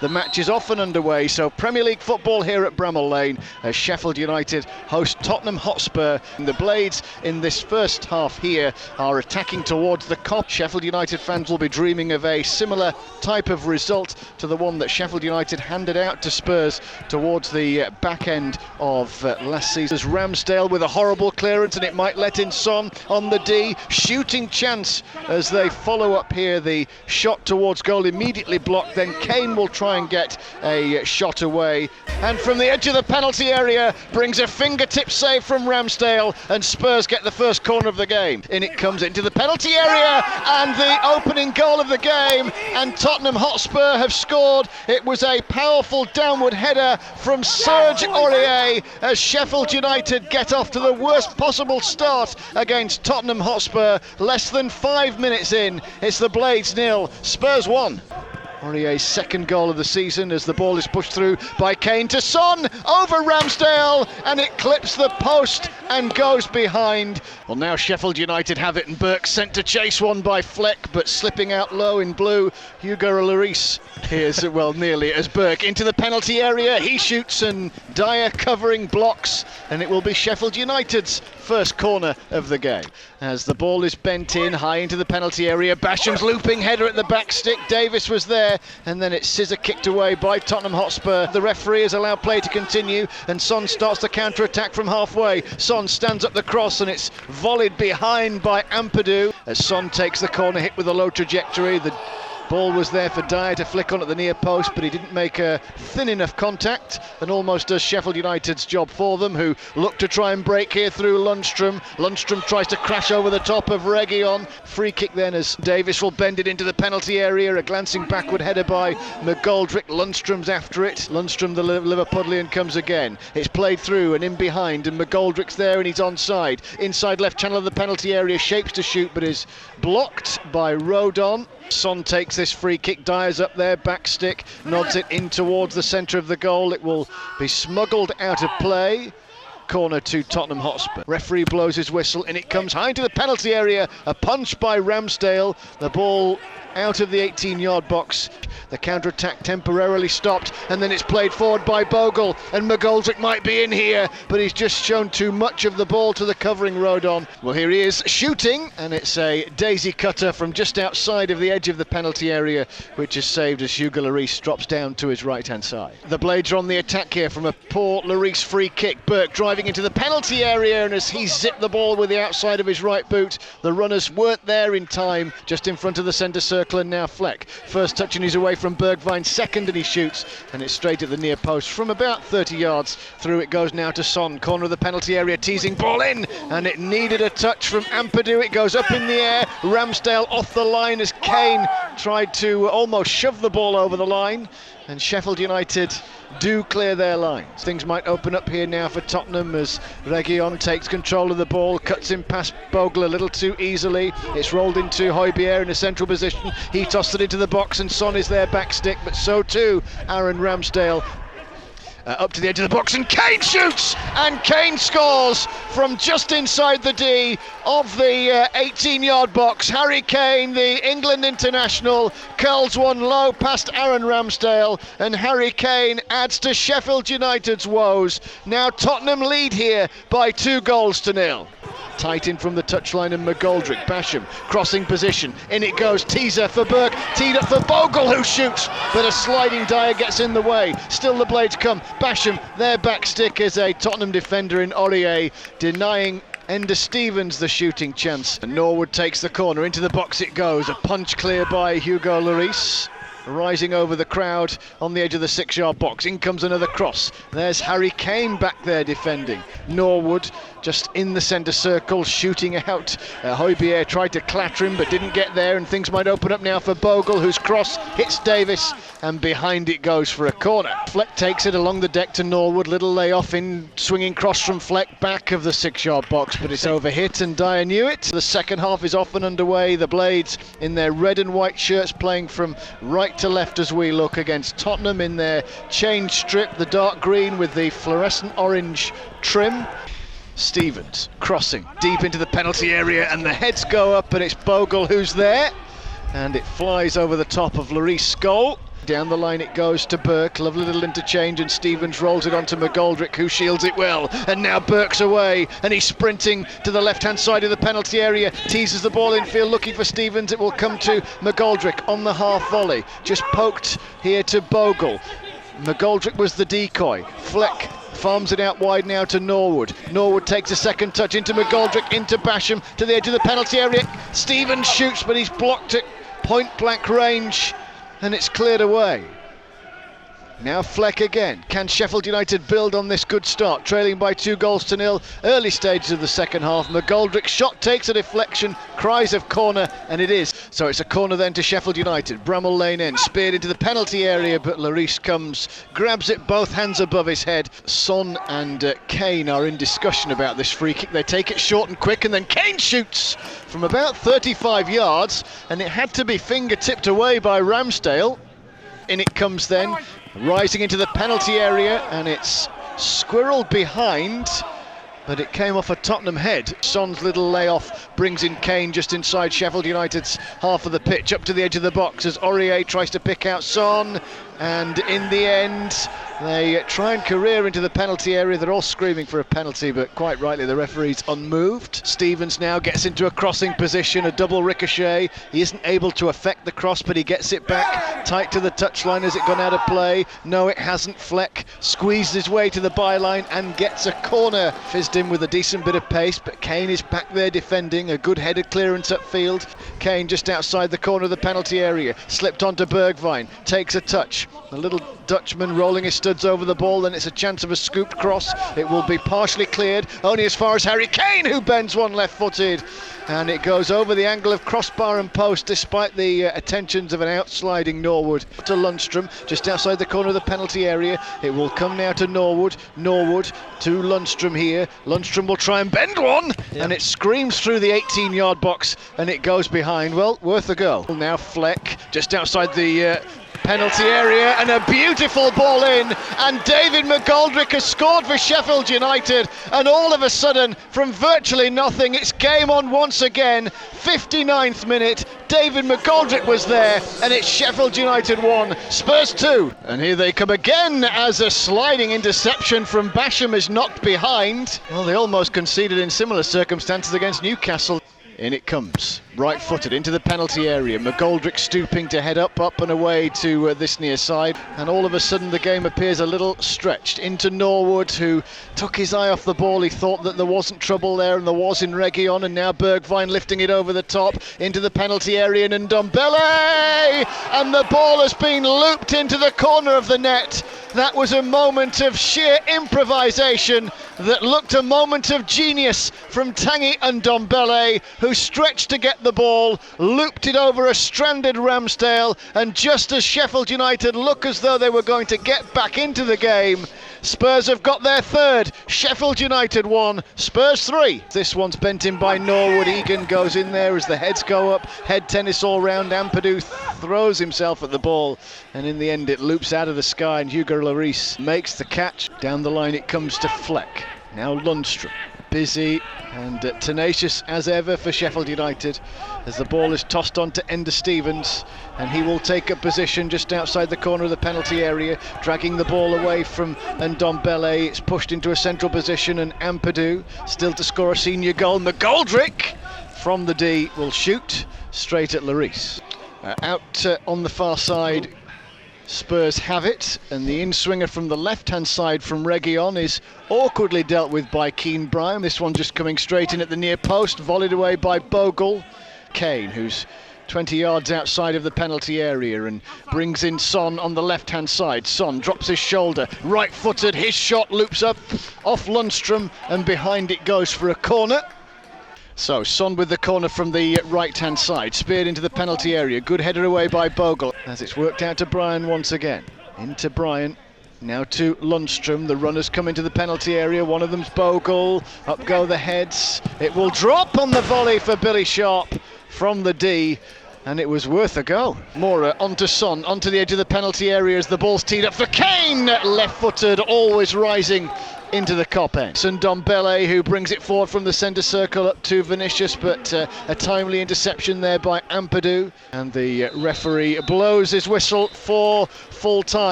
The match is off and underway, so Premier League football here at Bramall Lane as Sheffield United host Tottenham Hotspur. And the Blades in this first half here are attacking towards the Kop. Sheffield United fans will be dreaming of a similar type of result to the one that Sheffield United handed out to Spurs towards the back end of last season. As Ramsdale with a horrible clearance, and it might let in Son on the D. Shooting chance as they follow up here. The shot towards goal immediately blocked, then Kane will try and get a shot away, and from the edge of the penalty area brings a fingertip save from Ramsdale, and Spurs get the first corner of the game. In it comes into the penalty area and the opening goal of the game, and Tottenham Hotspur have scored. It was a powerful downward header from Aurier as Sheffield United get off to the worst possible start against Tottenham Hotspur. Less than 5 minutes in, it's the Blades 0, Spurs 1. Aurier's second goal of the season as the ball is pushed through by Kane to Son, over Ramsdale, and it clips the post and goes behind. Well, now Sheffield United have it, and Burke sent to chase one by Fleck, but slipping out low in blue, Hugo Lloris. Here's, well, nearly as Burke into the penalty area. He shoots and Dyer covering blocks, and it will be Sheffield United's first corner of the game. As the ball is bent in high into the penalty area, Basham's looping header at the back stick. Davis was there, and then it's scissor kicked away by Tottenham Hotspur. The referee has allowed play to continue, and Son starts the counter-attack from halfway. Son stands up the cross, and it's volleyed behind by Ampadu as Son takes the corner hit with a low trajectory. The ball was there for Dyer to flick on at the near post, but he didn't make a thin enough contact, and almost does Sheffield United's job for them, who look to try and break here through Lundstrom. Lundstrom tries to crash over the top of Reguilon. Free kick then as Davis will bend it into the penalty area. A glancing backward header by McGoldrick. Lundstrom's after it. Lundstrom, the Liverpudlian, comes again. It's played through and in behind, and McGoldrick's there and he's onside. Inside left channel of the penalty area, shapes to shoot, but is blocked by Rodon. Son takes this free kick, Dyer's up there, back stick, nods it in towards the centre of the goal. It will be smuggled out of play. Corner to Tottenham Hotspur. Referee blows his whistle, and it comes high into the penalty area. A punch by Ramsdale. The ball out of the 18-yard box. The counter-attack temporarily stopped, and then it's played forward by Bogle, and McGoldrick might be in here, but he's just shown too much of the ball to the covering Rodon. Well, here he is shooting, and it's a daisy cutter from just outside of the edge of the penalty area, which is saved as Hugo Lloris drops down to his right-hand side. The Blades are on the attack here from a poor Lloris free kick. Burke driving into the penalty area, and as he zipped the ball with the outside of his right boot, the runners weren't there in time, just in front of the centre circle, and now Fleck. First touch and he's away from Bergwijn, second and he shoots, and it's straight at the near post from about 30 yards. Through it goes now to Son, corner of the penalty area, teasing ball in, and it needed a touch from Ampadu. It goes up in the air, Ramsdale off the line as Kane tried to almost shove the ball over the line, and Sheffield United do clear their lines. Things might open up here now for Tottenham as Reguilon takes control of the ball, cuts in past Bogle a little too easily. It's rolled into Aurier in a central position. He tossed it into the box, and Son is there back stick, but so too Aaron Ramsdale. Up to the edge of the box, and Kane shoots, and Kane scores from just inside the D of the 18-yard box. Harry Kane, the England international, curls one low past Aaron Ramsdale, and Harry Kane adds to Sheffield United's woes. Now Tottenham lead here by 2-0. Tight in from the touchline, and McGoldrick, Basham, crossing position, in it goes, teaser for Burke, teed up for Bogle, who shoots, but a sliding Dyer gets in the way. Still the Blades come, Basham, their back stick is a Tottenham defender in Aurier, denying Ender Stevens the shooting chance. And Norwood takes the corner, into the box it goes, a punch clear by Hugo Lloris. Rising over the crowd on the edge of the 6-yard box. In comes another cross. There's Harry Kane back there defending. Norwood just in the centre circle, shooting out. Aurier tried to clatter him but didn't get there, and things might open up now for Bogle, whose cross hits Davis, and behind it goes for a corner. Fleck takes it along the deck to Norwood. Little layoff in swinging cross from Fleck, back of the 6-yard box, but it's overhit, and Dyer knew it. The second half is off and underway. The Blades in their red and white shirts playing from right to left as we look against Tottenham in their change strip, the dark green with the fluorescent orange trim. Stevens crossing deep into the penalty area, and the heads go up, and it's Bogle who's there, and it flies over the top of Lloris' goal. down the line it goes to Burke, lovely little interchange, and Stevens rolls it onto McGoldrick, who shields it well, and now Burke's away, and he's sprinting to the left hand side of the penalty area, teases the ball infield looking for Stevens. It will come to McGoldrick on the half volley, just poked here to Bogle. McGoldrick was the decoy. Fleck farms it out wide now to Norwood. Norwood takes a second touch into McGoldrick, into Basham, to the edge of the penalty area. Stevens shoots, but he's blocked at point blank range, and it's cleared away. Now Fleck again. Can Sheffield United build on this good start? Trailing by 2-0. Early stages of the second half. McGoldrick's shot takes a deflection, cries of corner, and it is. So it's a corner then to Sheffield United. Bramall lane end, speared into the penalty area, but Lloris comes, grabs it both hands above his head. Son and Kane are in discussion about this free kick. They take it short and quick, and then Kane shoots from about 35 yards, and it had to be finger tipped away by Ramsdale. In it comes then, rising into the penalty area, and it's squirreled behind, but it came off a Tottenham head. Son's little layoff brings in Kane just inside Sheffield United's half of the pitch, up to the edge of the box as Aurier tries to pick out Son, and in the end they try and career into the penalty area. They're all screaming for a penalty, but quite rightly the referee's unmoved. Stevens now gets into a crossing position, a double ricochet. He isn't able to affect the cross, but he gets it back tight to the touchline. Has it gone out of play? No, it hasn't. Fleck squeezed his way to the byline and gets a corner. Fizzed in with a decent bit of pace, but Kane is back there defending. A good headed clearance upfield. Kane just outside the corner of the penalty area, slipped onto Bergwijn, takes a touch. The little Dutchman rolling his studs over the ball, and it's a chance of a scooped cross. It will be partially cleared, only as far as Harry Kane, who bends one left-footed, and it goes over the angle of crossbar and post despite the attentions of an outsliding Norwood. To Lundstrom, just outside the corner of the penalty area. It will come now to Norwood. Norwood to Lundstrom here. Lundstrom will try and bend one, and it screams through the 18-yard box, and it goes behind. Well, worth a go. Now Fleck, just outside the penalty area, and a beautiful ball in, and David McGoldrick has scored for Sheffield United, and all of a sudden from virtually nothing it's game on once again. 59th minute, David McGoldrick was there, and it's Sheffield United 1, Spurs 2. And here they come again as a sliding interception from Basham is knocked behind. Well, they almost conceded in similar circumstances against Newcastle. In it comes, right-footed into the penalty area. McGoldrick stooping to head up and away to this near side. And all of a sudden the game appears a little stretched. Into Norwood, who took his eye off the ball. He thought that there wasn't trouble there, and there was in Reguilon. And now Bergwijn lifting it over the top into the penalty area. And Ndombele! And the ball has been looped into the corner of the net. That was a moment of sheer improvisation that looked a moment of genius from Tanguy Ndombele, who stretched to get the ball, looped it over a stranded Ramsdale, and just as Sheffield United look as though they were going to get back into the game, Spurs have got their third. Sheffield United 1, Spurs 3. This one's bent in by Norwood. Egan goes in there as the heads go up. Head tennis all round. Ampadu throws himself at the ball, and in the end it loops out of the sky, and Hugo Lloris makes the catch. Down the line it comes to Fleck. Now Lundstrom. Busy and tenacious as ever for Sheffield United as the ball is tossed on to Enda Stevens, and he will take a position just outside the corner of the penalty area, dragging the ball away from Ndombele. It's pushed into a central position, and Ampadu still to score a senior goal. McGoldrick from the D will shoot straight at Lloris. Out on the far side, Spurs have it, and the in-swinger from the left-hand side from Reguilon is awkwardly dealt with by Keen Bryan. This one just coming straight in at the near post, volleyed away by Bogle. Kane, who's 20 yards outside of the penalty area, and brings in Son on the left-hand side. Son drops his shoulder, right-footed, his shot loops up off Lundstrom, and behind it goes for a corner. So Son with the corner from the right-hand side, speared into the penalty area. Good header away by Bogle as it's worked out to Bryan once again. Into Bryan, now to Lundstrom. The runners come into the penalty area. One of them's Bogle. Up go the heads. It will drop on the volley for Billy Sharp from the D, and it was worth a go. Mora onto Son, onto the edge of the penalty area as the ball's teed up for Kane. Left-footed, always rising into the Kop end. Ndombele, who brings it forward from the centre circle up to Vinicius, but a timely interception there by Ampadu, and the referee blows his whistle for full time.